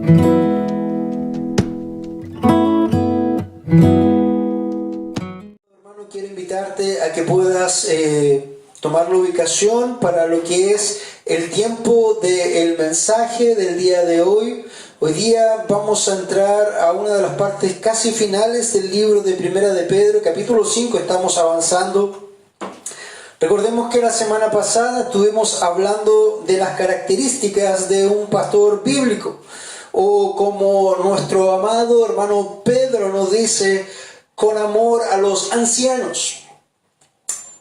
Hermano, quiero invitarte a que puedas tomar la ubicación para lo que es el tiempo del mensaje del día de hoy. Hoy día vamos a entrar a una de las partes casi finales del libro de Primera de Pedro, capítulo 5, estamos avanzando. Recordemos que la semana pasada estuvimos hablando de las características de un pastor bíblico, o como nuestro amado hermano Pedro nos dice, con amor a los ancianos.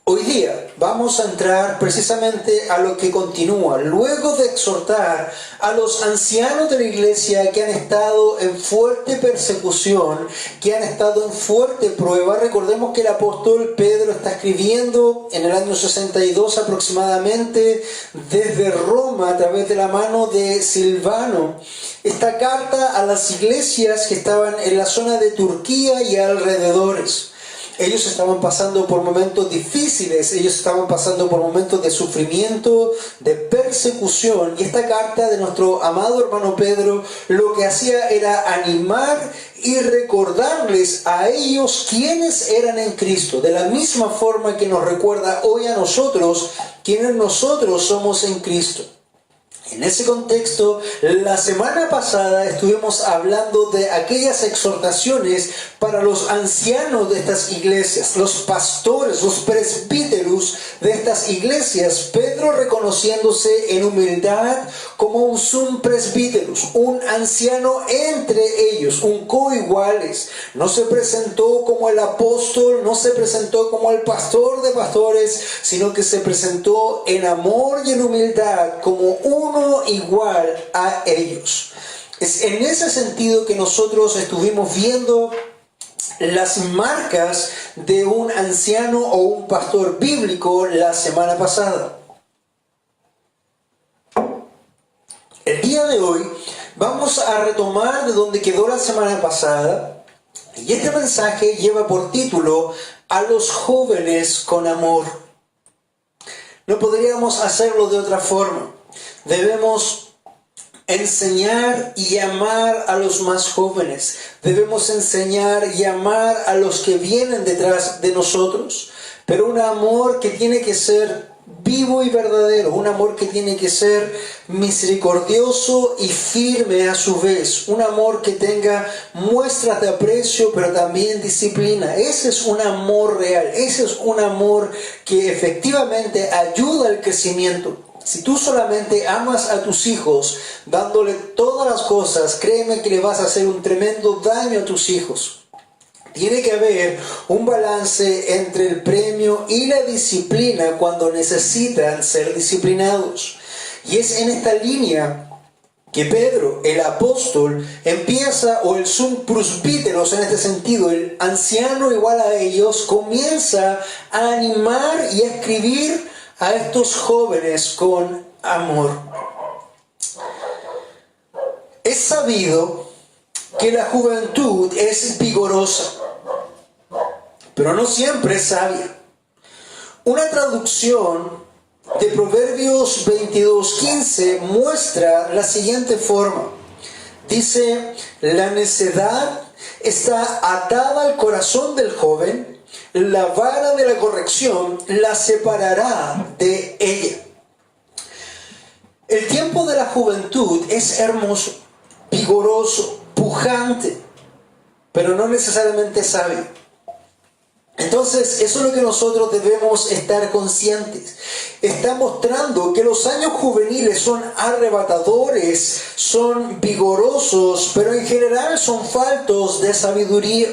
Hoy día vamos a entrar precisamente a lo que continúa. Luego de exhortar a los ancianos de la iglesia que han estado en fuerte persecución, que han estado en fuerte prueba. Recordemos que el apóstol Pedro está escribiendo en el año 62 aproximadamente desde Roma a través de la mano de Silvano. Esta carta a las iglesias que estaban en la zona de Turquía y alrededores. Ellos estaban pasando por momentos difíciles, ellos estaban pasando por momentos de sufrimiento, de persecución. Y esta carta de nuestro amado hermano Pedro lo que hacía era animar y recordarles a ellos quiénes eran en Cristo. De la misma forma que nos recuerda hoy a nosotros quiénes nosotros somos en Cristo. En ese contexto, la semana pasada estuvimos hablando de aquellas exhortaciones para los ancianos de estas iglesias, los pastores, los presbíteros de estas iglesias. Pedro reconociéndose en humildad como un sum presbíteros, un anciano entre ellos, un coiguales. No se presentó como el apóstol, no se presentó como el pastor de pastores, sino que se presentó en amor y en humildad como uno igual a ellos. Es en ese sentido que nosotros estuvimos viendo las marcas de un anciano o un pastor bíblico la semana pasada. El día de hoy vamos a retomar de donde quedó la semana pasada, y este mensaje lleva por título "A los jóvenes con amor". No podríamos hacerlo de otra forma. Debemos enseñar y amar a los más jóvenes. Debemos enseñar y amar a los que vienen detrás de nosotros. Pero un amor que tiene que ser vivo y verdadero. Un amor que tiene que ser misericordioso y firme a su vez. Un amor que tenga muestras de aprecio, pero también disciplina. Ese es un amor real. Ese es un amor que efectivamente ayuda al crecimiento. Si tú solamente amas a tus hijos dándole todas las cosas, créeme que le vas a hacer un tremendo daño a tus hijos. Tiene que haber un balance entre el premio y la disciplina cuando necesitan ser disciplinados. Y es en esta línea que Pedro, el apóstol, empieza, o el sum presbíteros en este sentido, el anciano igual a ellos, comienza a animar y a escribir a estos jóvenes con amor. Es sabido que la juventud es vigorosa, pero no siempre es sabia. Una traducción de Proverbios 22:15 muestra la siguiente forma. Dice: la necedad está atada al corazón del joven, la vara de la corrección la separará de ella. El tiempo de la juventud es hermoso, vigoroso, pujante, pero no necesariamente sabio. Entonces, eso es lo que nosotros debemos estar conscientes. Está mostrando que los años juveniles son arrebatadores, son vigorosos, pero en general son faltos de sabiduría.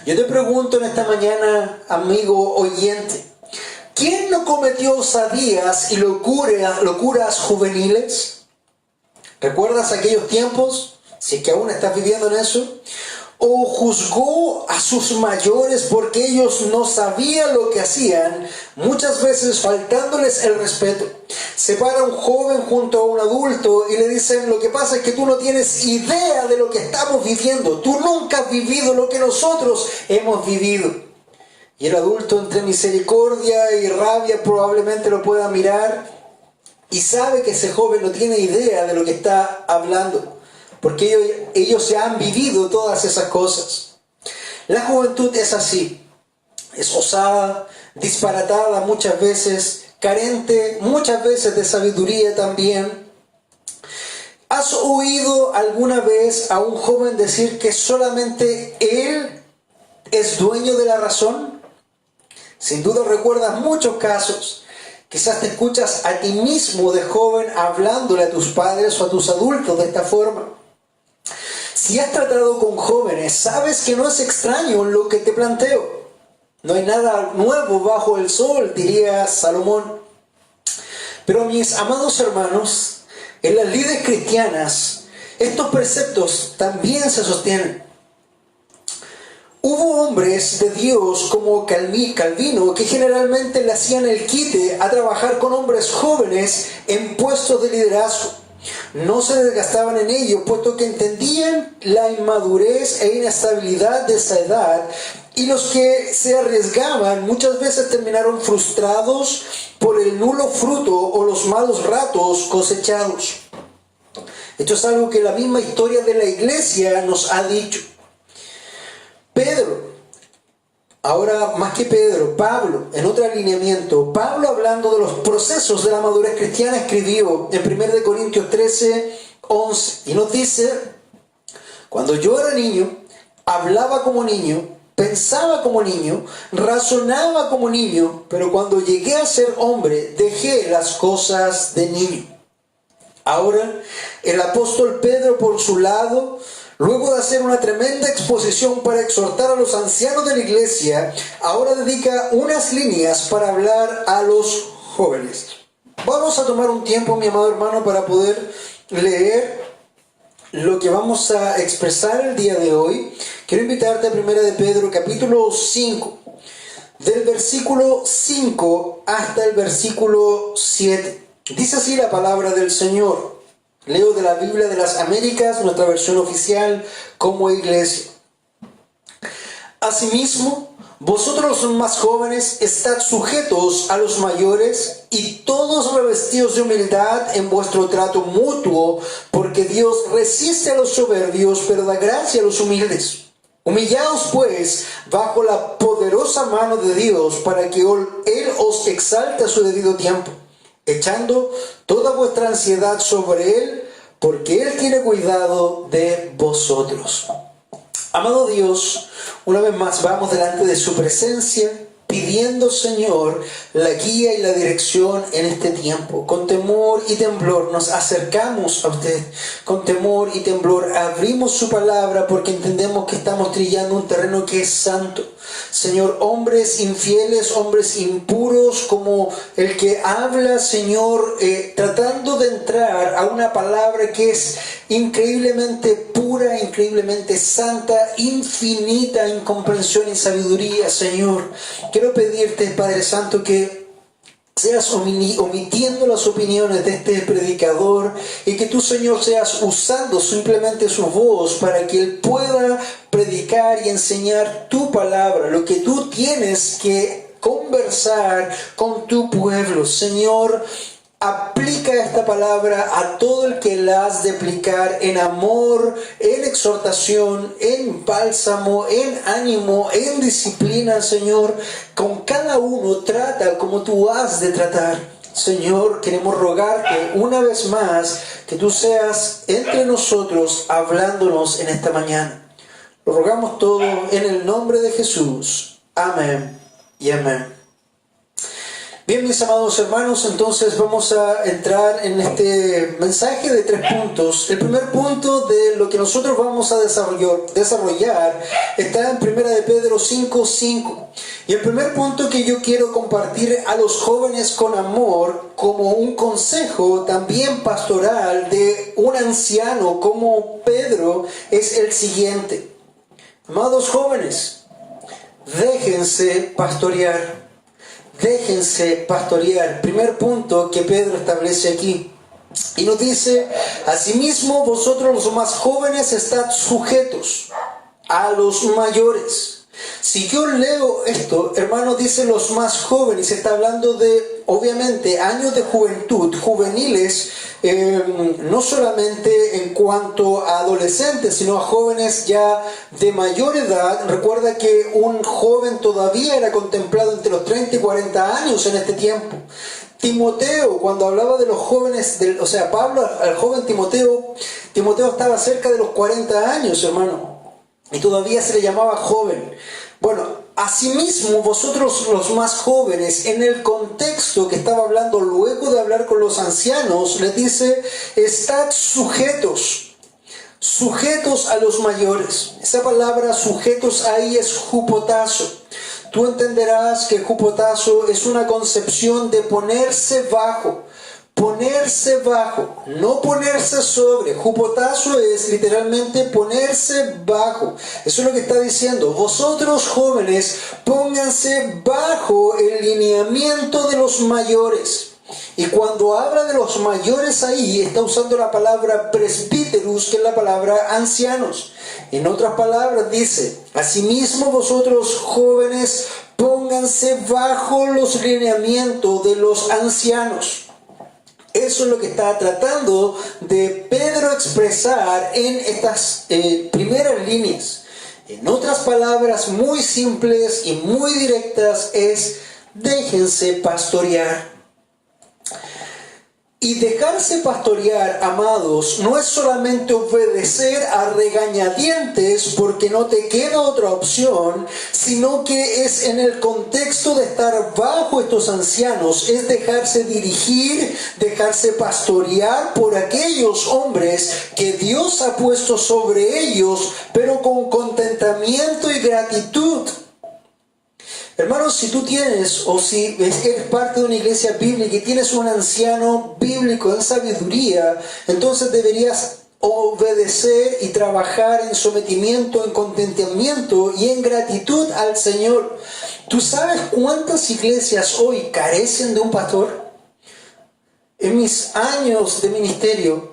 Yo te pregunto en esta mañana, amigo oyente, ¿quién no cometió osadías y locuras juveniles? ¿Recuerdas aquellos tiempos? Si es que aún estás viviendo en eso. ¿O juzgó a sus mayores porque ellos no sabían lo que hacían, muchas veces faltándoles el respeto? Se para un joven junto a un adulto y le dicen: lo que pasa es que tú no tienes idea de lo que estamos viviendo, tú nunca has vivido lo que nosotros hemos vivido. Y el adulto, entre misericordia y rabia, probablemente lo pueda mirar y sabe que ese joven no tiene idea de lo que está hablando. porque ellos ya han vivido todas esas cosas. La juventud es así, es osada, disparatada muchas veces, carente muchas veces de sabiduría también. ¿Has oído alguna vez a un joven decir que solamente él es dueño de la razón? Sin duda recuerdas muchos casos. Quizás te escuchas a ti mismo de joven hablándole a tus padres o a tus adultos de esta forma. Si has tratado con jóvenes, sabes que no es extraño lo que te planteo. No hay nada nuevo bajo el sol, diría Salomón. Pero mis amados hermanos, en las líderes cristianas, estos preceptos también se sostienen. Hubo hombres de Dios como Calvino que generalmente le hacían el quite a trabajar con hombres jóvenes en puestos de liderazgo. No se desgastaban en ello, puesto que entendían la inmadurez e inestabilidad de esa edad, y los que se arriesgaban muchas veces terminaron frustrados por el nulo fruto o los malos ratos cosechados. Esto es algo que la misma historia de la iglesia nos ha dicho. Pedro, ahora más que Pedro, Pablo, en otro alineamiento, Pablo hablando de los procesos de la madurez cristiana escribió en 1 Corintios 13, 11, y nos dice: cuando yo era niño, hablaba como niño, pensaba como niño, razonaba como niño, pero cuando llegué a ser hombre, dejé las cosas de niño. Ahora, el apóstol Pedro, por su lado, luego de hacer una tremenda exposición para exhortar a los ancianos de la iglesia, ahora dedica unas líneas para hablar a los jóvenes. Vamos a tomar un tiempo, mi amado hermano, para poder leer lo que vamos a expresar el día de hoy. Quiero invitarte a 1 de Pedro, capítulo 5, del versículo 5 hasta el versículo 7. Dice así la palabra del Señor. Leo de la Biblia de las Américas, nuestra versión oficial como iglesia. Asimismo, vosotros los más jóvenes, estad sujetos a los mayores, y todos revestidos de humildad en vuestro trato mutuo, porque Dios resiste a los soberbios, pero da gracia a los humildes. Humillaos pues bajo la poderosa mano de Dios, para que Él os exalte a su debido tiempo, echando toda vuestra ansiedad sobre Él, porque Él tiene cuidado de vosotros. Amado Dios, una vez más vamos delante de su presencia, pidiendo, Señor, la guía y la dirección en este tiempo. Con temor y temblor nos acercamos a usted. Con temor y temblor abrimos su palabra, porque entendemos que estamos trillando un terreno que es santo. Señor, hombres infieles, hombres impuros, como el que habla, Señor, tratando de entrar a una palabra que es increíblemente pura, increíblemente santa, infinita en comprensión y sabiduría, Señor. Quiero pedirte, Padre Santo, que seas omitiendo las opiniones de este predicador, y que tú, Señor, seas usando simplemente su voz para que él pueda predicar y enseñar tu palabra, lo que tú tienes que conversar con tu pueblo. Señor, aplica esta palabra a todo el que la has de aplicar en amor, en exhortación, en bálsamo, en ánimo, en disciplina, Señor. Con cada uno trata como tú has de tratar. Señor, queremos rogarte una vez más que tú seas entre nosotros hablándonos en esta mañana. Lo rogamos todo en el nombre de Jesús. Amén y amén. Bien, mis amados hermanos, entonces vamos a entrar en este mensaje de 3 puntos. El primer punto de lo que nosotros vamos a desarrollar está en 1 de Pedro 5:5. Y el primer punto que yo quiero compartir a los jóvenes con amor, como un consejo también pastoral de un anciano como Pedro, es el siguiente. Amados jóvenes, déjense pastorear. Déjense pastorear. Primer punto que Pedro establece aquí. Y nos dice: asimismo, vosotros los más jóvenes, estad sujetos a los mayores. Si yo leo esto, hermano, dice los más jóvenes, está hablando de, obviamente, años de juventud, juveniles, no solamente en cuanto a adolescentes, sino a jóvenes ya de mayor edad. Recuerda que un joven todavía era contemplado entre los 30 y 40 años en este tiempo. Timoteo, cuando hablaba de los jóvenes, Pablo al joven Timoteo estaba cerca de los 40 años, hermano, y todavía se le llamaba joven. Bueno, asimismo vosotros los más jóvenes, en el contexto que estaba hablando luego de hablar con los ancianos, les dice, estad sujetos a los mayores. Esa palabra sujetos ahí es hupotazo. Tú entenderás que hupotazo es una concepción de ponerse bajo, no ponerse sobre. Hupotazo es literalmente ponerse bajo. Eso es lo que está diciendo. Vosotros jóvenes, pónganse bajo el lineamiento de los mayores. Y cuando habla de los mayores ahí, está usando la palabra presbíteros, que es la palabra ancianos. En otras palabras dice, asimismo vosotros jóvenes, pónganse bajo los lineamientos de los ancianos. Eso es lo que está tratando de Pedro expresar en estas primeras líneas. En otras palabras muy simples y muy directas es, déjense pastorear. Y dejarse pastorear, amados, no es solamente obedecer a regañadientes porque no te queda otra opción, sino que es en el contexto de estar bajo estos ancianos, es dejarse dirigir, dejarse pastorear por aquellos hombres que Dios ha puesto sobre ellos, pero con contentamiento y gratitud. Hermanos, si tú tienes, o si eres parte de una iglesia bíblica y tienes un anciano bíblico en sabiduría, entonces deberías obedecer y trabajar en sometimiento, en contentamiento y en gratitud al Señor. ¿Tú sabes cuántas iglesias hoy carecen de un pastor? En mis años de ministerio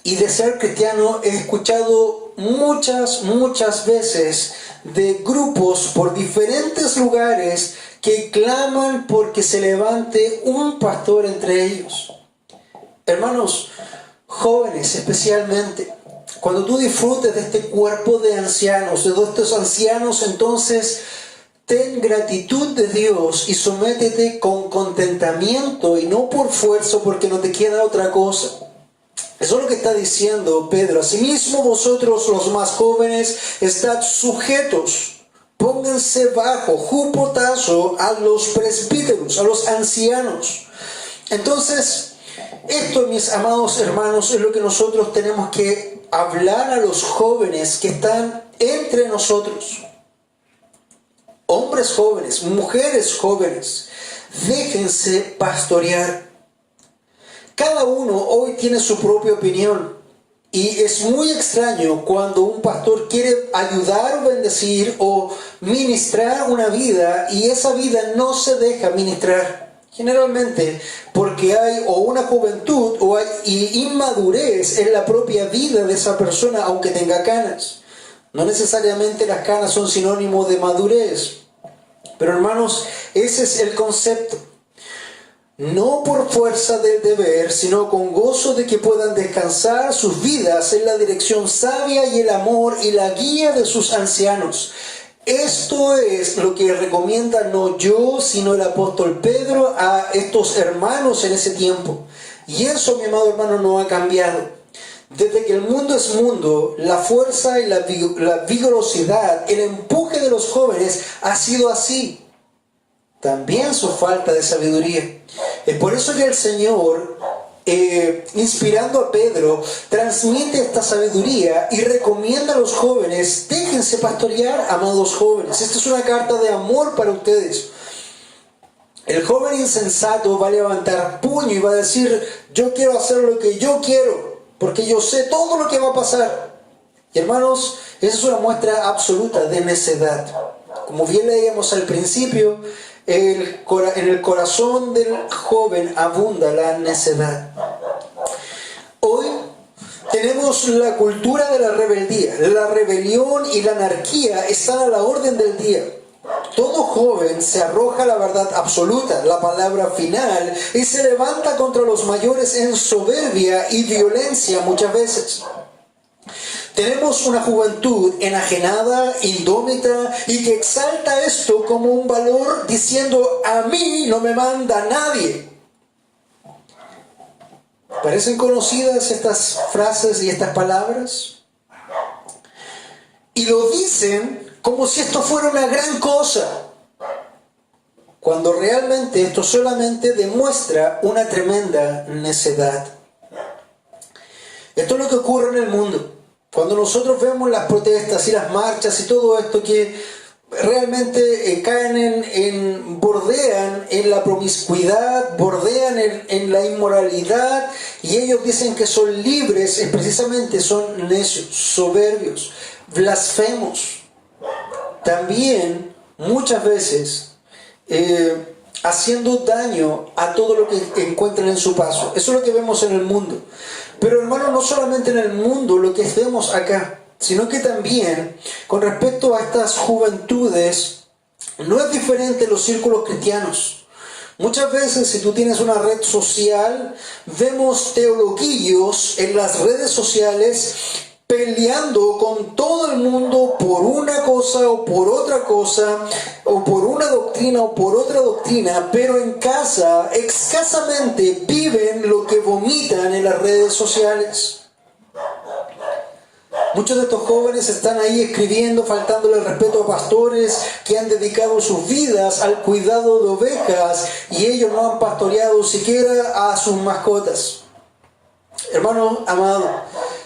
y de ser cristiano he escuchado muchas veces de grupos por diferentes lugares que claman porque se levante un pastor entre ellos. Hermanos, jóvenes especialmente, cuando tú disfrutes de este cuerpo de ancianos, de todos estos ancianos, entonces ten gratitud de Dios y sométete con contentamiento y no por fuerza, porque no te queda otra cosa. Eso es lo que está diciendo Pedro. Asimismo vosotros los más jóvenes, estad sujetos, pónganse bajo, hupotazo, a los presbíteros, a los ancianos. Entonces, esto, mis amados hermanos, es lo que nosotros tenemos que hablar a los jóvenes que están entre nosotros. Hombres jóvenes, mujeres jóvenes, déjense pastorear. Cada uno hoy tiene su propia opinión y es muy extraño cuando un pastor quiere ayudar o bendecir o ministrar una vida y esa vida no se deja ministrar. Generalmente porque hay o una juventud o hay inmadurez en la propia vida de esa persona, aunque tenga canas. No necesariamente las canas son sinónimo de madurez. Pero hermanos, ese es el concepto. No por fuerza del deber, sino con gozo de que puedan descansar sus vidas en la dirección sabia y el amor y la guía de sus ancianos. Esto es lo que recomienda no yo, sino el apóstol Pedro a estos hermanos en ese tiempo. Y eso, mi amado hermano, no ha cambiado. Desde que el mundo es mundo, la fuerza y la vigorosidad, el empuje de los jóvenes ha sido así. También su falta de sabiduría. Es por eso que el Señor, inspirando a Pedro, transmite esta sabiduría y recomienda a los jóvenes, déjense pastorear, amados jóvenes. Esta es una carta de amor para ustedes. El joven insensato va a levantar puño y va a decir, yo quiero hacer lo que yo quiero, porque yo sé todo lo que va a pasar. Y hermanos, esa es una muestra absoluta de necedad. Como bien leíamos al principio, en el corazón del joven abunda la necedad. Hoy tenemos la cultura de la rebeldía. La rebelión y la anarquía están a la orden del día. Todo joven se arroja a la verdad absoluta, la palabra final, y se levanta contra los mayores en soberbia y violencia muchas veces. Tenemos una juventud enajenada, indómita, y que exalta esto como un valor diciendo: a mí no me manda nadie. ¿Parecen conocidas estas frases y estas palabras? Y lo dicen como si esto fuera una gran cosa, cuando realmente esto solamente demuestra una tremenda necedad. Esto es lo que ocurre en el mundo. Cuando nosotros vemos las protestas y las marchas y todo esto que realmente bordean en la promiscuidad, bordean en la inmoralidad, y ellos dicen que son libres, precisamente son necios, soberbios, blasfemos. También muchas veces haciendo daño a todo lo que encuentran en su paso. Eso es lo que vemos en el mundo. Pero hermano, no solamente en el mundo lo que vemos acá, sino que también con respecto a estas juventudes, no es diferente en los círculos cristianos. Muchas veces, si tú tienes una red social, vemos teologuillos en las redes sociales peleando con todo el mundo por una cosa o por otra cosa, o por una doctrina o por otra doctrina, pero en casa escasamente viven lo que vomitan en las redes sociales. Muchos de estos jóvenes están ahí escribiendo, faltándole el respeto a pastores que han dedicado sus vidas al cuidado de ovejas, y ellos no han pastoreado siquiera a sus mascotas. Hermano amado,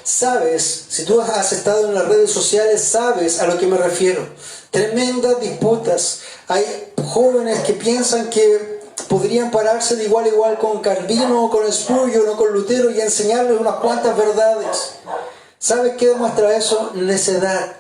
sabes, si tú has estado en las redes sociales, sabes a lo que me refiero. Tremendas disputas. Hay jóvenes que piensan que podrían pararse de igual a igual con Calvino, con Spurgeon o con Lutero y enseñarles unas cuantas verdades. ¿Sabes qué demuestra eso? Necedad.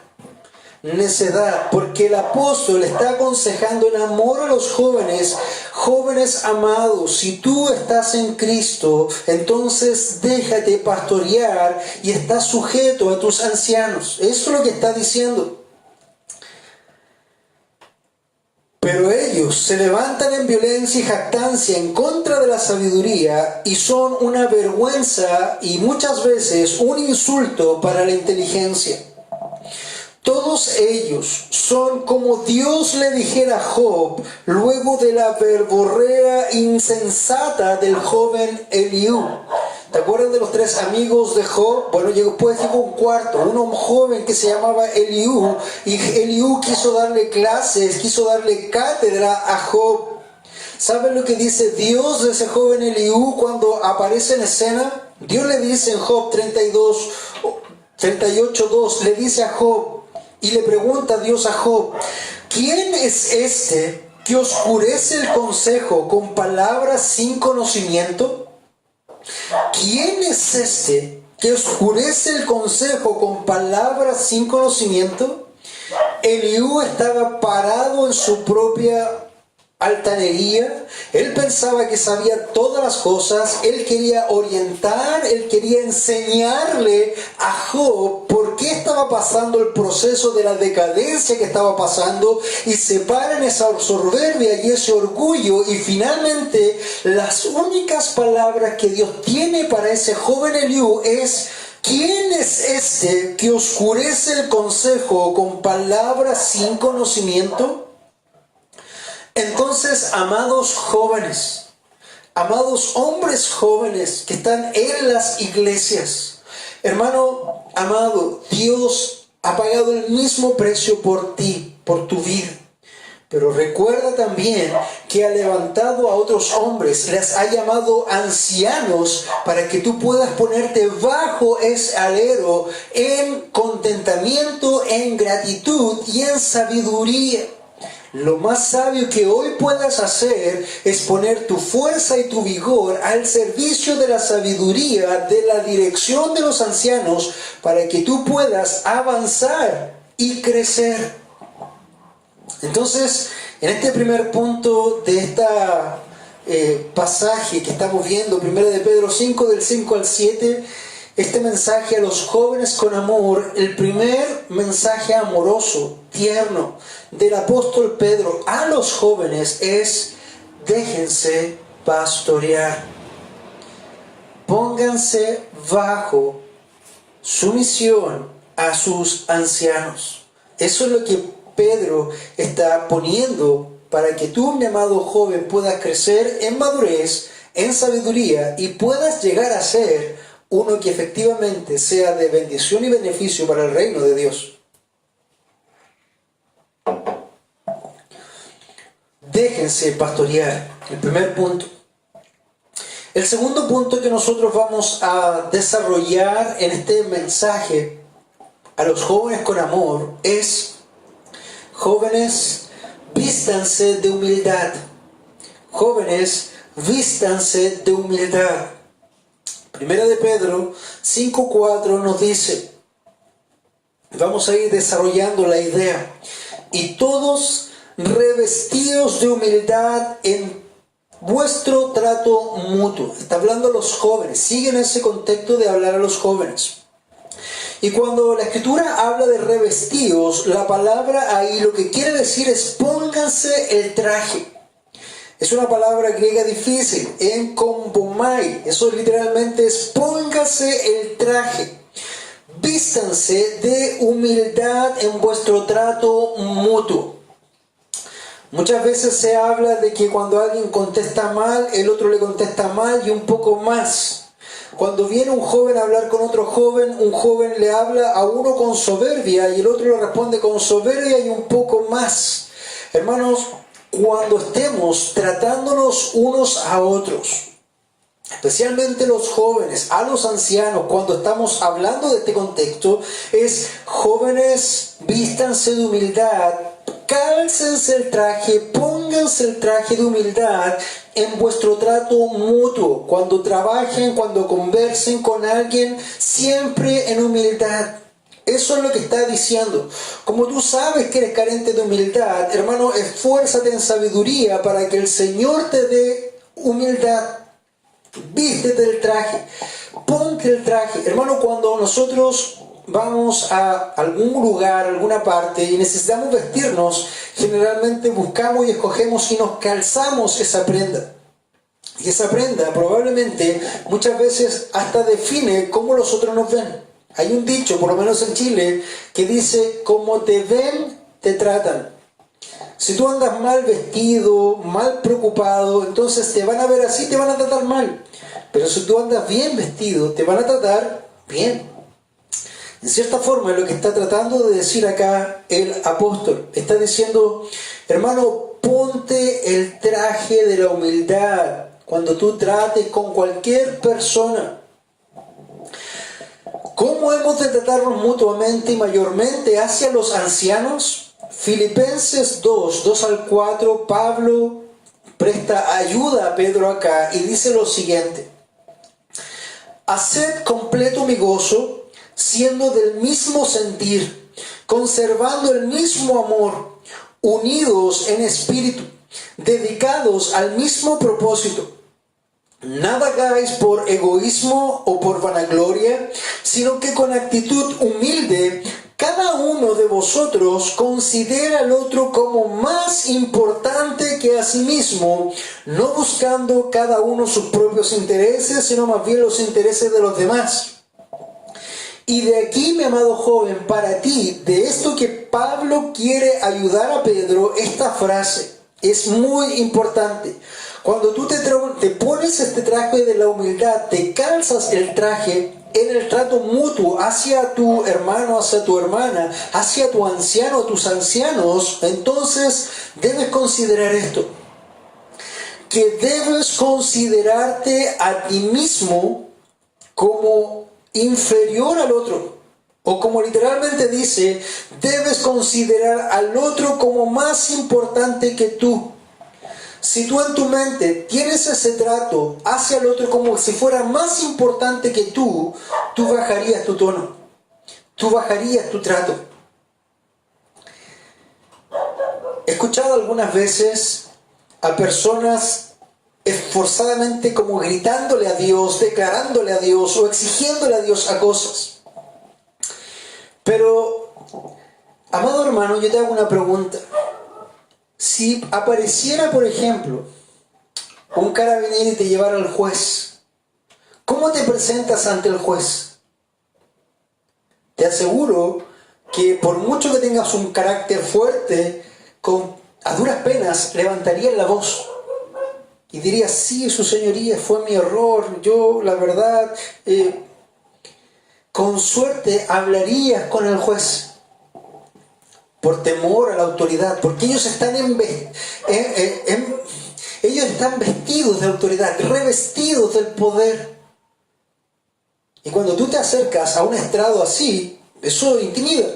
Necedad, porque el apóstol está aconsejando en amor a los jóvenes. Jóvenes amados, si tú estás en Cristo, entonces déjate pastorear y estás sujeto a tus ancianos. Eso es lo que está diciendo. Pero ellos se levantan en violencia y jactancia en contra de la sabiduría y son una vergüenza y muchas veces un insulto para la inteligencia. Todos ellos son como Dios le dijera a Job luego de la verborrea insensata del joven Eliú. ¿Te acuerdas de los tres amigos de Job? Bueno, después llegó un cuarto, uno joven que se llamaba Eliú, y Eliú quiso darle clases, quiso darle cátedra a Job. ¿Saben lo que dice Dios de ese joven Eliú cuando aparece en escena? Dios le dice en Job 38:2, le dice a Job, y le pregunta a Dios a Job: ¿quién es este que oscurece el consejo con palabras sin conocimiento? ¿Quién es este que oscurece el consejo con palabras sin conocimiento? Eliú estaba parado en su propia altanería. Él pensaba que sabía todas las cosas. Él quería orientar, él quería enseñarle a Job por qué estaba pasando el proceso de la decadencia que estaba pasando, y se para en esa soberbia y ese orgullo, y finalmente las únicas palabras que Dios tiene para ese joven Eliú es: ¿quién es este que oscurece el consejo con palabras sin conocimiento? Entonces, amados jóvenes, amados hombres jóvenes que están en las iglesias, hermano amado, Dios ha pagado el mismo precio por ti, por tu vida. Pero recuerda también que ha levantado a otros hombres, les ha llamado ancianos para que tú puedas ponerte bajo ese alero en contentamiento, en gratitud y en sabiduría. Lo más sabio que hoy puedas hacer es poner tu fuerza y tu vigor al servicio de la sabiduría, de la dirección de los ancianos, para que tú puedas avanzar y crecer. Entonces, en este primer punto de esta pasaje que estamos viendo, 1 de Pedro 5, del 5 al 7, este mensaje a los jóvenes con amor, el primer mensaje amoroso, tierno, del apóstol Pedro a los jóvenes es: déjense pastorear. Pónganse bajo sumisión a sus ancianos. Eso es lo que Pedro está poniendo para que tú, mi amado joven, puedas crecer en madurez, en sabiduría y puedas llegar a ser uno que efectivamente sea de bendición y beneficio para el reino de Dios. Déjense pastorear, el primer punto. El segundo punto que nosotros vamos a desarrollar en este mensaje a los jóvenes con amor es: jóvenes, vístanse de humildad. Jóvenes, vístanse de humildad. Primera de Pedro 5:4 nos dice, vamos a ir desarrollando la idea: y todos revestidos de humildad en vuestro trato mutuo. Está hablando a los jóvenes, sigue en ese contexto de hablar a los jóvenes. Y cuando la Escritura habla de revestidos, la palabra ahí lo que quiere decir es: pónganse el traje. Es una palabra griega difícil, enkombomai. Eso literalmente es: pónganse el traje. Vístanse de humildad en vuestro trato mutuo. Muchas veces se habla de que cuando alguien contesta mal, el otro le contesta mal y un poco más. Cuando viene un joven a hablar con otro joven, un joven le habla a uno con soberbia y el otro le responde con soberbia y un poco más. Hermanos, cuando estemos tratándonos unos a otros, especialmente los jóvenes, a los ancianos, cuando estamos hablando de este contexto, es: jóvenes, vístanse de humildad, cálcense el traje, pónganse el traje de humildad en vuestro trato mutuo. Cuando trabajen, cuando conversen con alguien, siempre en humildad. Eso es lo que está diciendo. Como tú sabes que eres carente de humildad, hermano, esfuérzate en sabiduría para que el Señor te dé humildad. Vístete el traje, ponte el traje. Hermano, cuando nosotros vamos a algún lugar, alguna parte y necesitamos vestirnos, generalmente buscamos y escogemos y nos calzamos esa prenda. Y esa prenda probablemente muchas veces hasta define cómo los otros nos ven. Hay un dicho, por lo menos en Chile, que dice: como te ven, te tratan. Si tú andas mal vestido, mal preocupado, entonces te van a ver así, te van a tratar mal. Pero si tú andas bien vestido, te van a tratar bien. En cierta forma, lo que está tratando de decir acá el apóstol, está diciendo: hermano, ponte el traje de la humildad cuando tú trates con cualquier persona. ¿Cómo hemos de tratarnos mutuamente y mayormente hacia los ancianos? Filipenses 2:2-4, Pablo presta ayuda a Pedro acá y dice lo siguiente: haced completo mi gozo, siendo del mismo sentir, conservando el mismo amor, unidos en espíritu, dedicados al mismo propósito. Nada hagáis por egoísmo o por vanagloria, sino que con actitud humilde cada uno de vosotros considera al otro como más importante que a sí mismo, no buscando cada uno sus propios intereses, sino más bien los intereses de los demás. Y de aquí, mi amado joven, para ti, de esto que Pablo quiere ayudar a Pedro, esta frase es muy importante. Cuando tú te pones este traje de la humildad, te calzas el traje en el trato mutuo hacia tu hermano, hacia tu hermana, hacia tu anciano, tus ancianos, entonces debes considerar esto: que debes considerarte a ti mismo como inferior al otro. O como literalmente dice, debes considerar al otro como más importante que tú. Si tú en tu mente tienes ese trato hacia el otro como si fuera más importante que tú bajarías tu tono, tú bajarías tu trato. He escuchado algunas veces a personas esforzadamente como gritándole a Dios, declarándole a Dios o exigiéndole a Dios a cosas. Pero, amado hermano, yo te hago una pregunta. Si apareciera, por ejemplo, un carabinero y te llevara al juez, ¿cómo te presentas ante el juez? Te aseguro que por mucho que tengas un carácter fuerte, a duras penas levantarías la voz y dirías: sí, su señoría, fue mi error, yo la verdad, con suerte hablarías con el juez por temor a la autoridad, porque ellos están ellos están vestidos de autoridad, revestidos del poder. Y cuando tú te acercas a un estrado así, eso intimida.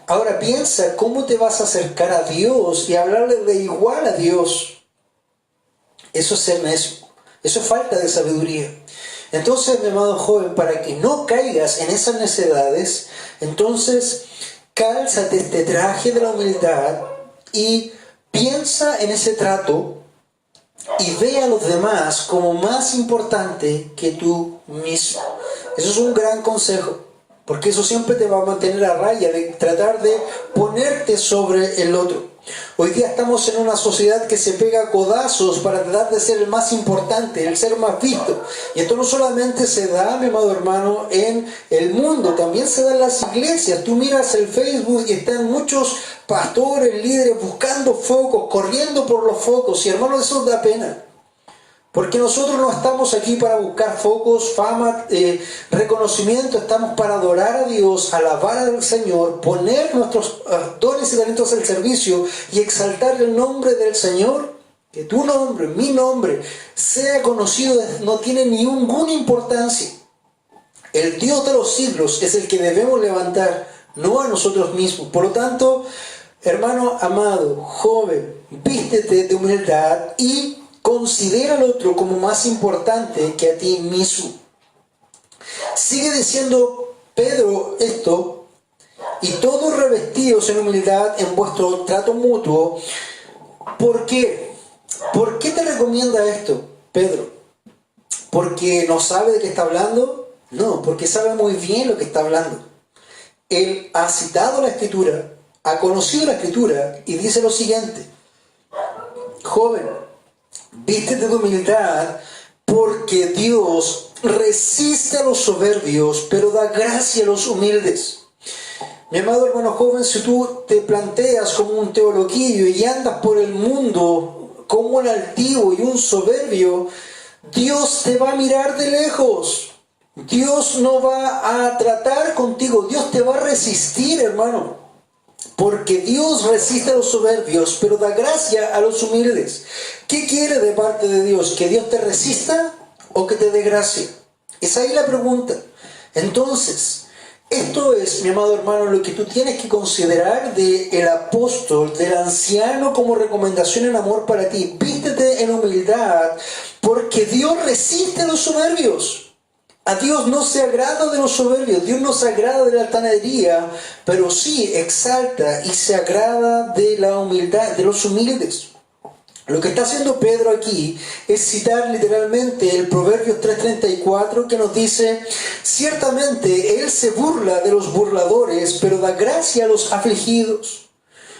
Ahora piensa cómo te vas a acercar a Dios y hablarle de igual a Dios. Eso es ser necio. Eso es falta de sabiduría. Entonces, mi amado joven, para que no caigas en esas necedades, entonces cálzate este traje de la humildad y piensa en ese trato y ve a los demás como más importante que tú mismo. Eso es un gran consejo, porque eso siempre te va a mantener a raya de tratar de ponerte sobre el otro. Hoy día estamos en una sociedad que se pega a codazos para tratar de ser el más importante, el ser más visto. Y esto no solamente se da, mi amado hermano, en el mundo, también se da en las iglesias. Tú miras el Facebook y están muchos pastores, líderes buscando focos, corriendo por los focos. Y hermano, eso da pena. Porque nosotros no estamos aquí para buscar focos, fama, reconocimiento. Estamos para adorar a Dios, alabar al Señor, poner nuestros dones y talentos al servicio y exaltar el nombre del Señor. Que tu nombre, mi nombre, sea conocido no tiene ninguna importancia. El Dios de los siglos es el que debemos levantar, no a nosotros mismos. Por lo tanto, hermano amado, joven, vístete de humildad y considera al otro como más importante que a ti mismo. Sigue diciendo Pedro esto: y todos revestidos en humildad en vuestro trato mutuo. ¿Por qué? ¿Por qué te recomienda esto, Pedro? ¿Porque no sabe de qué está hablando? No, porque sabe muy bien lo que está hablando. Él ha citado la Escritura, ha conocido la Escritura y dice lo siguiente: joven, vístete de humildad, porque Dios resiste a los soberbios, pero da gracia a los humildes. Mi amado hermano joven, si tú te planteas como un teoloquillo y andas por el mundo como un altivo y un soberbio, Dios te va a mirar de lejos. Dios no va a tratar contigo, Dios te va a resistir, hermano. Porque Dios resiste a los soberbios, pero da gracia a los humildes. ¿Qué quiere de parte de Dios? ¿Que Dios te resista o que te dé gracia? Es ahí la pregunta. Entonces, esto es, mi amado hermano, lo que tú tienes que considerar del apóstol, del anciano, como recomendación en amor para ti. Vístete en humildad, porque Dios resiste a los soberbios. A Dios no se agrada de los soberbios, Dios no se agrada de la altanería, pero sí exalta y se agrada de la humildad, de los humildes. Lo que está haciendo Pedro aquí es citar literalmente el Proverbios 3:34, que nos dice: ciertamente Él se burla de los burladores, pero da gracia a los afligidos.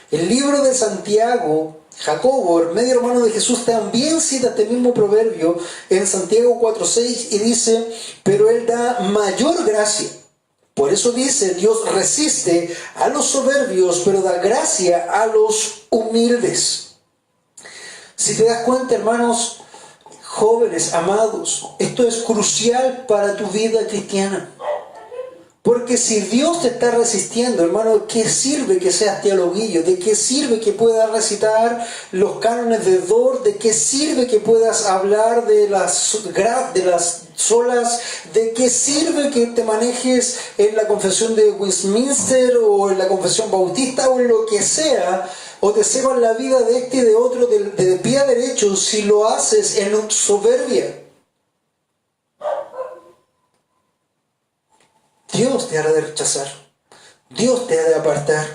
El libro de Santiago, Jacobo, el medio hermano de Jesús, también cita este mismo proverbio en Santiago 4:6 y dice: pero Él da mayor gracia. Por eso dice: Dios resiste a los soberbios, pero da gracia a los humildes. Si te das cuenta, hermanos, jóvenes, amados, esto es crucial para tu vida cristiana. Porque si Dios te está resistiendo, hermano, ¿de qué sirve que seas teologuillo? ¿De qué sirve que puedas recitar los cánones de Dort? ¿De qué sirve que puedas hablar de las solas? ¿De qué sirve que te manejes en la confesión de Westminster o en la confesión bautista o en lo que sea? O te sepas la vida de este y de otro de pie a derecho si lo haces en soberbia. Dios te hará de rechazar. Dios te ha de apartar.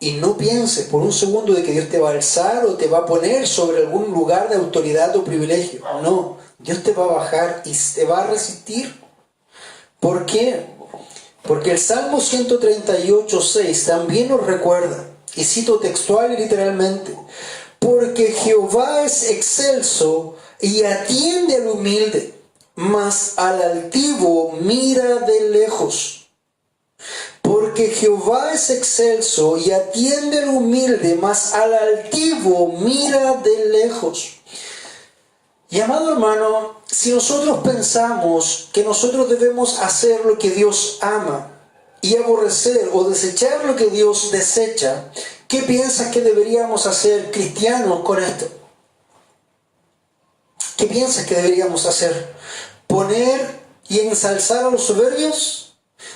Y no pienses por un segundo de que Dios te va a alzar o te va a poner sobre algún lugar de autoridad o privilegio. No, Dios te va a bajar y te va a resistir. ¿Por qué? Porque el Salmo 138:6 también nos recuerda, y cito textual y literalmente: porque Jehová es excelso y atiende al humilde, mas al altivo mira de lejos. Porque Jehová es excelso y atiende al humilde, mas al altivo mira de lejos. Y amado hermano, si nosotros pensamos que nosotros debemos hacer lo que Dios ama y aborrecer o desechar lo que Dios desecha, ¿qué piensas que deberíamos hacer cristianos con esto? ¿Qué piensas que deberíamos hacer? ¿Poner y ensalzar a los soberbios?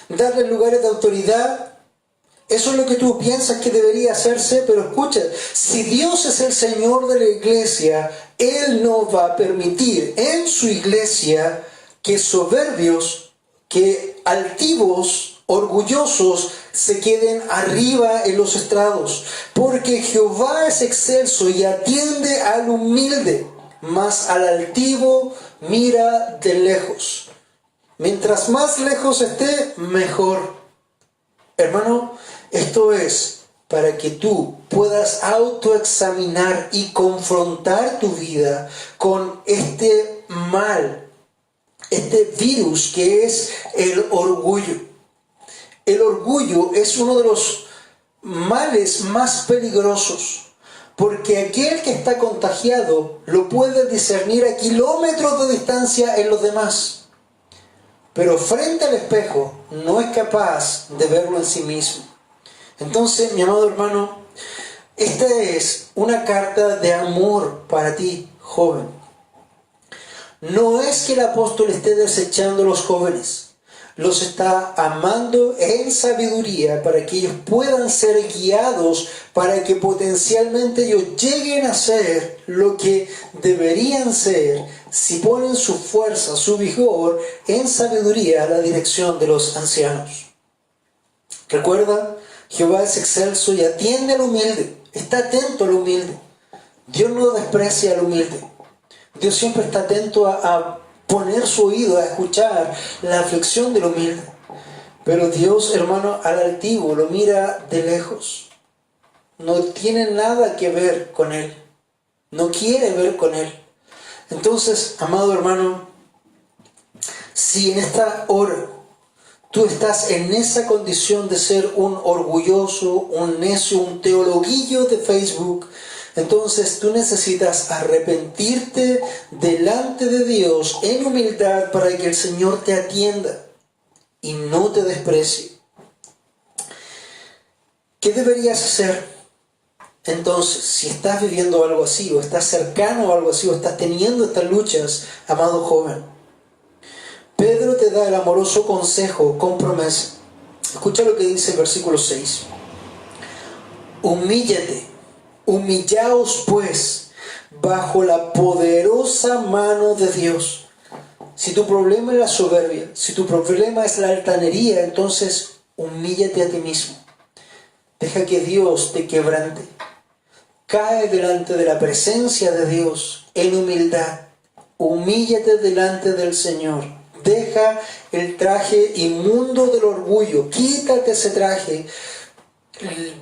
¿Darles lugares de autoridad? Eso es lo que tú piensas que debería hacerse, pero escucha, si Dios es el Señor de la iglesia, Él no va a permitir en su iglesia que soberbios, que altivos, orgullosos, se queden arriba en los estrados. Porque Jehová es excelso y atiende al humilde, mas al altivo mira de lejos. Mientras más lejos esté, mejor. Hermano, esto es para que tú puedas autoexaminar y confrontar tu vida con este mal, este virus que es el orgullo. El orgullo es uno de los males más peligrosos, porque aquel que está contagiado lo puede discernir a kilómetros de distancia en los demás, pero frente al espejo no es capaz de verlo en sí mismo. Entonces, mi amado hermano, esta es una carta de amor para ti, joven. No es que el apóstol esté desechando a los jóvenes, los está amando en sabiduría para que ellos puedan ser guiados, para que potencialmente ellos lleguen a ser lo que deberían ser si ponen su fuerza, su vigor en sabiduría a la dirección de los ancianos. Recuerda, Jehová es excelso y atiende al humilde, está atento al humilde. Dios no desprecia al humilde. Dios siempre está atento a poner su oído, a escuchar la aflicción del humilde. Pero Dios, hermano, al altivo lo mira de lejos. No tiene nada que ver con él. No quiere ver con él. Entonces, amado hermano, si en esta hora tú estás en esa condición de ser un orgulloso, un necio, un teologuillo de Facebook, entonces tú necesitas arrepentirte delante de Dios en humildad para que el Señor te atienda y no te desprecie. ¿Qué deberías hacer? Entonces, si estás viviendo algo así, o estás cercano a algo así, o estás teniendo estas luchas, amado joven, Pedro te da el amoroso consejo con promesa. Escucha lo que dice el versículo 6. Humíllate. Humillaos pues bajo la poderosa mano de Dios. Si tu problema es la soberbia, si tu problema es la altanería, entonces humíllate a ti mismo. Deja que Dios te quebrante. Cae delante de la presencia de Dios en humildad. Humíllate delante del Señor. Deja el traje inmundo del orgullo. Quítate ese traje.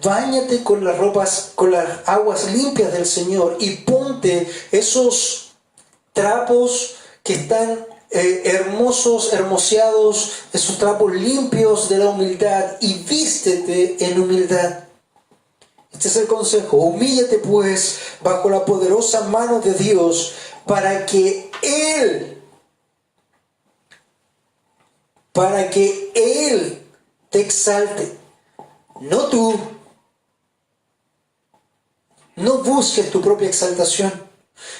Báñate con las ropas, con las aguas limpias del Señor y ponte esos trapos que están hermosos, hermoseados, esos trapos limpios de la humildad y vístete en humildad. Este es el consejo. Humíllate pues bajo la poderosa mano de Dios para que Él te exalte. No tú. No busques tu propia exaltación.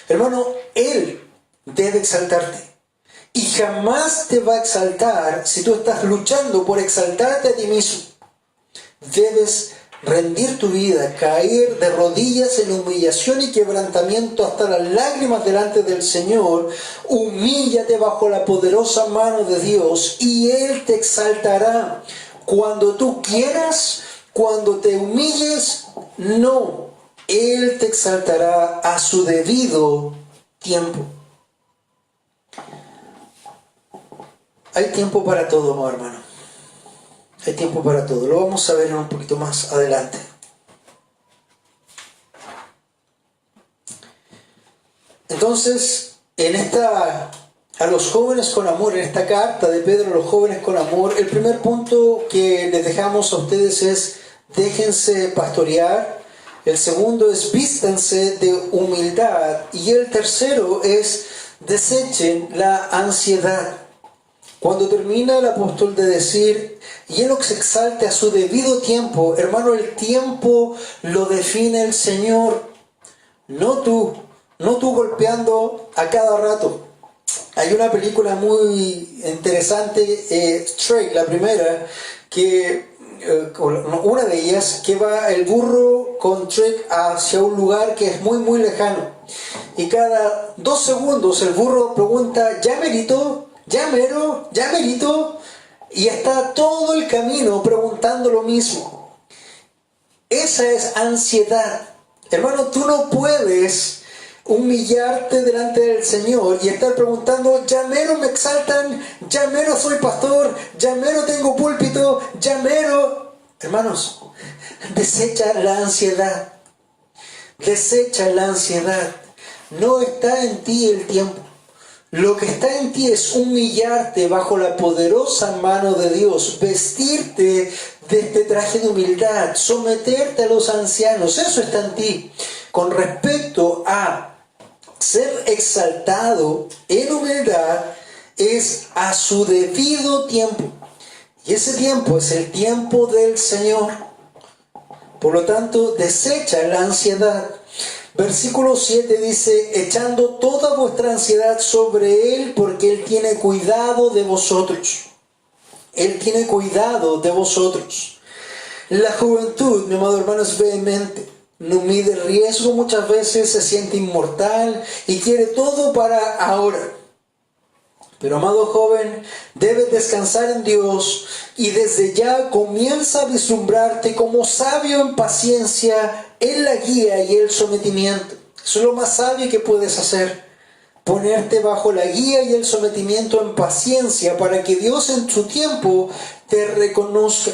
Hermano, Él debe exaltarte. Y jamás te va a exaltar si tú estás luchando por exaltarte a ti mismo. Debes rendir tu vida, caer de rodillas en humillación y quebrantamiento hasta las lágrimas delante del Señor. Humíllate bajo la poderosa mano de Dios y Él te exaltará. Cuando tú quieras, Cuando te humilles, no, Él te exaltará a su debido tiempo. Hay tiempo para todo, amado hermano. Hay tiempo para todo. Lo vamos a ver un poquito más adelante. Entonces, a los jóvenes con amor, en esta carta de Pedro a los jóvenes con amor, el primer punto que les dejamos a ustedes es: déjense pastorear. El segundo es: vístanse de humildad. Y el tercero es: desechen la ansiedad. Cuando termina el apóstol de decir: y Él os exalte a su debido tiempo, hermano, el tiempo lo define el Señor, no tú golpeando a cada rato. Hay una película muy interesante, Shrek, la primera, una de ellas, que va el burro con Shrek hacia un lugar que es muy muy lejano. Y cada 2 segundos el burro pregunta: ¿ya merito? ¿Ya mero? ¿Ya merito? Y está todo el camino preguntando lo mismo. Esa es ansiedad. Hermano, tú no puedes humillarte delante del Señor y estar preguntando: ya mero me exaltan, ya mero soy pastor, ya mero tengo púlpito, ya mero. Hermanos, desecha la ansiedad. Desecha la ansiedad. No está en ti el tiempo. Lo que está en ti es humillarte bajo la poderosa mano de Dios, vestirte de este traje de humildad, someterte a los ancianos. Eso está en ti. Con respecto a ser exaltado en humildad, es a su debido tiempo. Y ese tiempo es el tiempo del Señor. Por lo tanto, desecha la ansiedad. Versículo 7 dice: echando toda vuestra ansiedad sobre Él, porque Él tiene cuidado de vosotros. Él tiene cuidado de vosotros. La juventud, mi amado hermano, es vehemente. No mide riesgo muchas veces, se siente inmortal y quiere todo para ahora. Pero, amado joven, debes descansar en Dios y desde ya comienza a vislumbrarte como sabio en paciencia, en la guía y el sometimiento. Eso es lo más sabio que puedes hacer. Ponerte bajo la guía y el sometimiento en paciencia para que Dios en su tiempo te reconozca.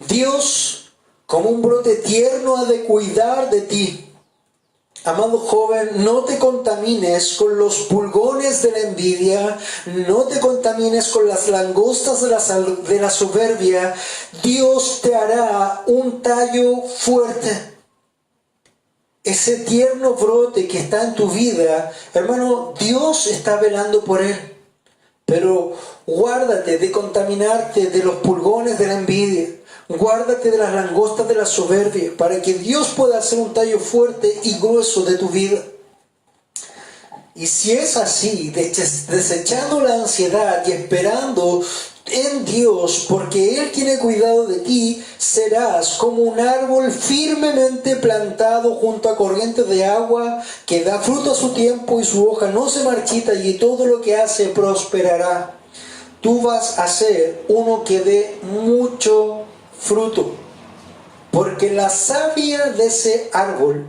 Dios, como un brote tierno, ha de cuidar de ti. Amado joven, no te contamines con los pulgones de la envidia, no te contamines con las langostas de la soberbia. Dios te hará un tallo fuerte. Ese tierno brote que está en tu vida, hermano, Dios está velando por él. Pero guárdate de contaminarte de los pulgones de la envidia. Guárdate de las langostas de la soberbia, para que Dios pueda hacer un tallo fuerte y grueso de tu vida. Y si es así, desechando la ansiedad y esperando en Dios, porque Él tiene cuidado de ti, serás como un árbol firmemente plantado junto a corrientes de agua, que da fruto a su tiempo y su hoja no se marchita, y todo lo que hace prosperará. Tú vas a ser uno que dé mucho fruto, porque la savia de ese árbol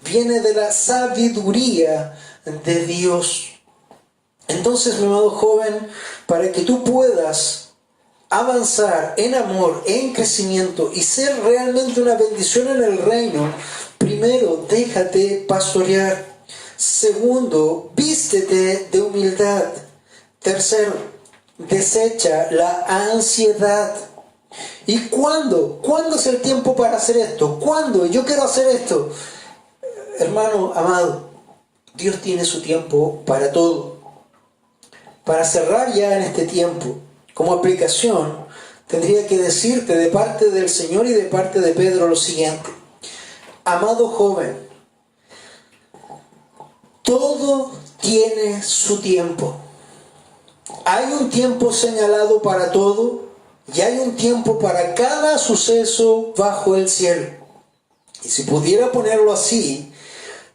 viene de la sabiduría de Dios. Entonces, mi amado joven, para que tú puedas avanzar en amor, en crecimiento y ser realmente una bendición en el reino, primero, déjate pastorear. Segundo, vístete de humildad. Tercero, desecha la ansiedad. ¿Y cuándo? ¿Cuándo es el tiempo para hacer esto? ¿Cuándo? Yo quiero hacer esto. Hermano amado, Dios tiene su tiempo para todo. Para cerrar ya en este tiempo, como aplicación, tendría que decirte de parte del Señor y de parte de Pedro lo siguiente. Amado joven, todo tiene su tiempo. Hay un tiempo señalado para todo y hay un tiempo para cada suceso bajo el cielo. Y si pudiera ponerlo así,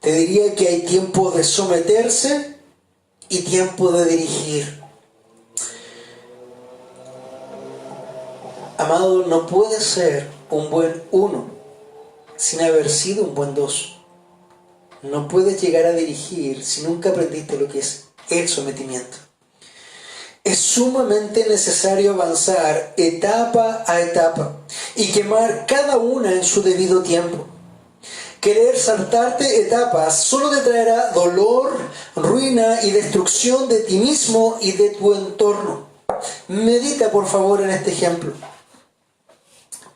te diría que hay tiempo de someterse y tiempo de dirigir. Amado, no puedes ser un buen uno sin haber sido un buen dos. No puedes llegar a dirigir si nunca aprendiste lo que es el sometimiento. Es sumamente necesario avanzar etapa a etapa y quemar cada una en su debido tiempo. Querer saltarte etapas solo te traerá dolor, ruina y destrucción de ti mismo y de tu entorno. Medita por favor en este ejemplo.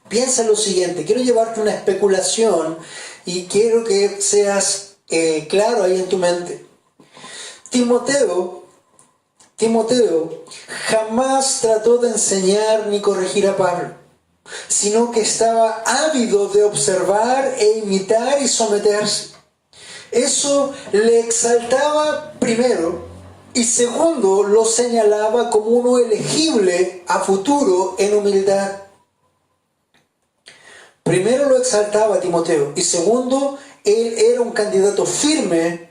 Piensa en lo siguiente, quiero llevarte una especulación y quiero que seas claro ahí en tu mente. Timoteo jamás trató de enseñar ni corregir a Pablo, sino que estaba ávido de observar e imitar y someterse. Eso le exaltaba primero y segundo lo señalaba como uno elegible a futuro en humildad. Primero lo exaltaba a Timoteo y segundo, él era un candidato firme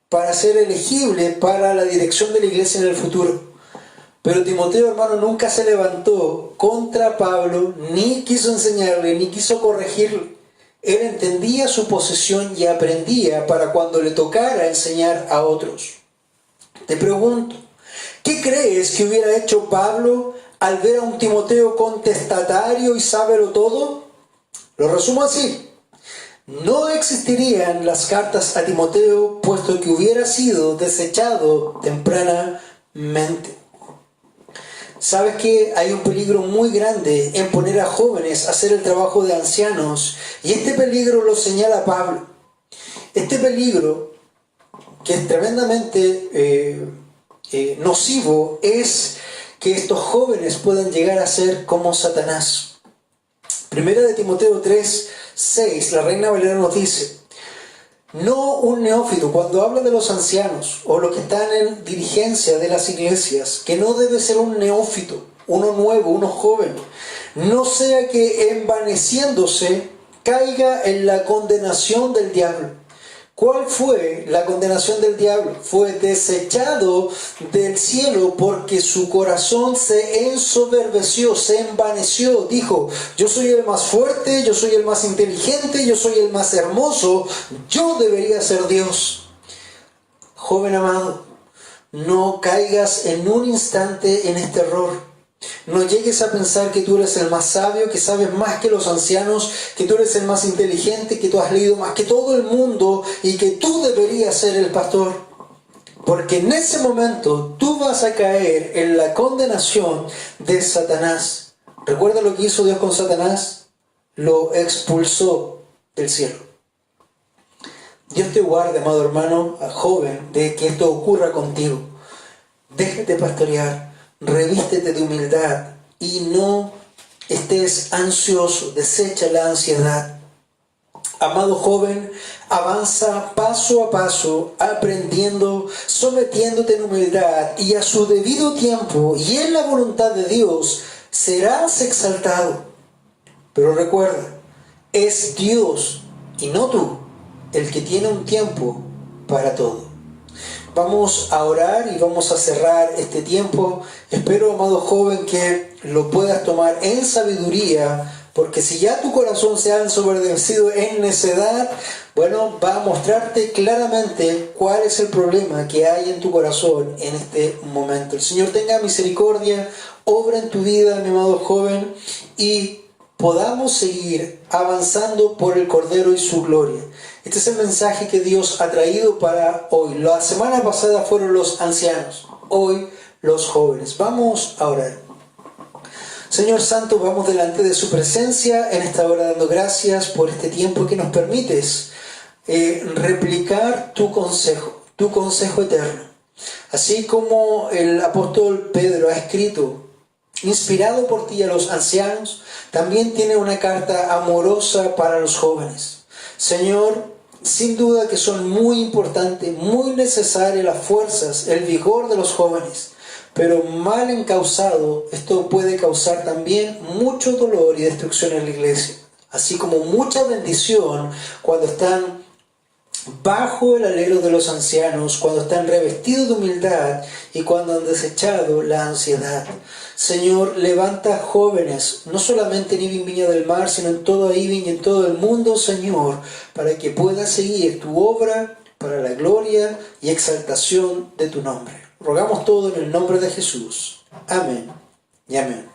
para ser elegible para la dirección de la iglesia en el futuro. Pero Timoteo, hermano, nunca se levantó contra Pablo, ni quiso enseñarle, ni quiso corregirle. Él entendía su posición y aprendía para cuando le tocara enseñar a otros. Te pregunto, ¿qué crees que hubiera hecho Pablo al ver a un Timoteo contestatario y sábelo todo? Lo resumo así. No existirían las cartas a Timoteo, puesto que hubiera sido desechado tempranamente. ¿Sabes que hay un peligro muy grande en poner a jóvenes a hacer el trabajo de ancianos? Y este peligro lo señala Pablo. Este peligro, que es tremendamente nocivo, es que estos jóvenes puedan llegar a ser como Satanás. Primera de Timoteo 3:6, la Reina Valera nos dice: no un neófito, cuando habla de los ancianos o los que están en dirigencia de las iglesias, que no debe ser un neófito, uno nuevo, uno joven, no sea que envaneciéndose caiga en la condenación del diablo. ¿Cuál fue la condenación del diablo? Fue desechado del cielo porque su corazón se ensoberbeció, se envaneció. Dijo: yo soy el más fuerte, yo soy el más inteligente, yo soy el más hermoso, yo debería ser Dios. Joven amado, no caigas en un instante en este error. No llegues a pensar que tú eres el más sabio, que sabes más que los ancianos, que tú eres el más inteligente, que tú has leído más que todo el mundo y que tú deberías ser el pastor. Porque en ese momento tú vas a caer en la condenación de Satanás. ¿Recuerda lo que hizo Dios con Satanás? Lo expulsó del cielo. Dios te guarde, amado hermano, joven, de que esto ocurra contigo. Déjate pastorear. Revístete de humildad y no estés ansioso, desecha la ansiedad. Amado joven, avanza paso a paso, aprendiendo, sometiéndote en humildad y a su debido tiempo y en la voluntad de Dios serás exaltado. Pero recuerda, es Dios y no tú el que tiene un tiempo para todo. Vamos a orar y vamos a cerrar este tiempo. Espero, amado joven, que lo puedas tomar en sabiduría, porque si ya tu corazón se ha ensoberbecido en necedad, bueno, va a mostrarte claramente cuál es el problema que hay en tu corazón en este momento. El Señor tenga misericordia, obra en tu vida, mi amado joven, y podamos seguir avanzando por el Cordero y su gloria. Este es el mensaje que Dios ha traído para hoy. La semana pasada fueron los ancianos, hoy los jóvenes. Vamos a orar. Señor Santo, vamos delante de su presencia en esta hora dando gracias por este tiempo que nos permites replicar tu consejo eterno. Así como el apóstol Pedro ha escrito, inspirado por ti a los ancianos, también tiene una carta amorosa para los jóvenes. Señor, sin duda que son muy importantes, muy necesarias las fuerzas, el vigor de los jóvenes, pero mal encausado, esto puede causar también mucho dolor y destrucción en la iglesia, así como mucha bendición cuando están bajo el alero de los ancianos, cuando están revestidos de humildad y cuando han desechado la ansiedad. Señor, levanta jóvenes, no solamente en Ibin Viña del Mar, sino en todo Ibin y en todo el mundo, Señor, para que pueda seguir tu obra para la gloria y exaltación de tu nombre. Rogamos todo en el nombre de Jesús. Amén y amén.